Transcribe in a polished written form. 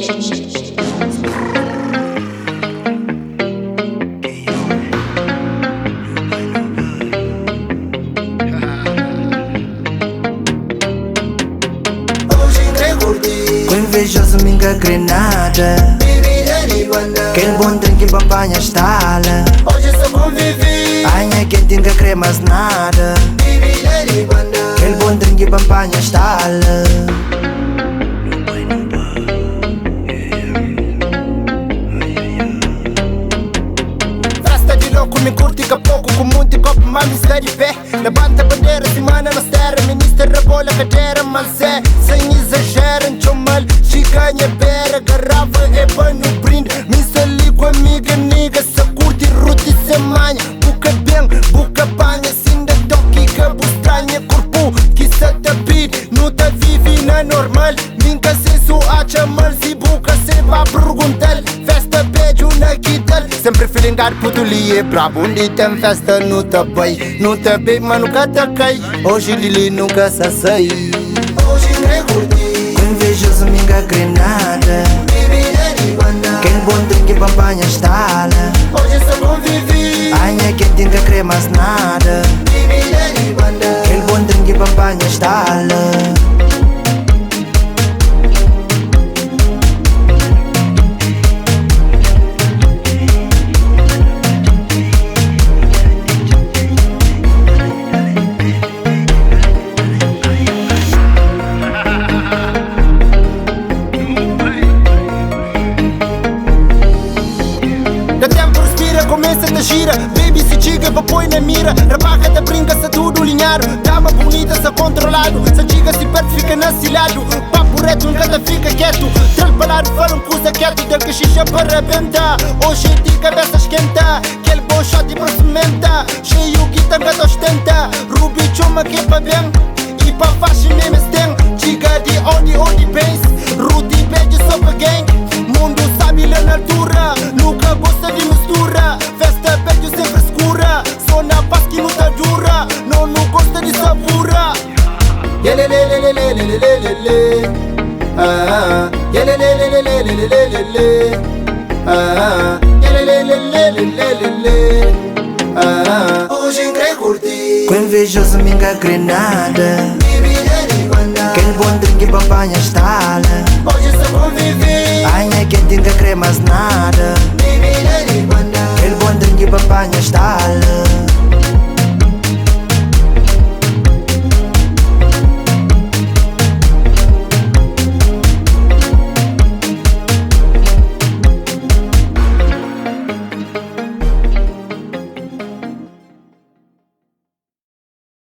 Com invejoso me engrenada. Aquele bom trem que apanha estala. Hoje só convivi. Anha que tinha cremas nada. Aquele bom trem que apanha estala. Festa de louco, me curte que pouco. Com muito copo, mami, está de pé. Levanta a bandeira, semana na terra. Ministra rebola a cadeira, mas é sem exagero. Chomal, chicanha, pera, garrafa, é banho, brinde. Me sali com amiga, nigga. Se curte, ruti, se manha. Buca bem, buca banha. Sinda toque, cabo estranha. Corpo, que se te pide. Não te vive na normal. Minha se sua chamal. Se buca, se vai perguntar. Festa, beijo na guitarra. Sempre feelingar, puto li é brabo. Onde tem festa, não te bem. Não te bem, mas nunca te cai. Hoje Lili nunca se sai. Hoje nem curti. Com invejoso me engrenada. Aquele bom trem que apanha estala. Hoje só convivi. Anha que tinha cremas nada. Aquele bom trem que apanha estala. Da tempo respira, começa a gira. Baby se chiga, põe na mira. Rabaca da brinca, se tudo alinhado. Dama bonita, se controlado. Se chiga, se perde, fica na cilado. Papo reto, nunca fica quieto. Tralpalado, falam coisa quieto. Da caxixa para arrebentar. Hoje de cabeça esquenta. Aquele bom shot e prossimenta. Cheio que tanga ostenta. Ruby chuma que é pra bem. E pra faixa mesmo tem. Chiga de onde pensa. Rudy beijo só pra gang. Mundo sabe lá na altura. Nunca gosta de mistura. Festa beijo sem frescura. Só na paz que não tá dura. Não gosta de sabura. Yelelelelelelelelele. Ah, yelelelelelelelele. Ah, yelelelelelelele. Ah, hoje em curti. Com invejoso me engrenada. Aquele bom trem que apanha estala. Hoje só convivi. Anha que tinha cremas nada. Aquele bom trem que apanha estala.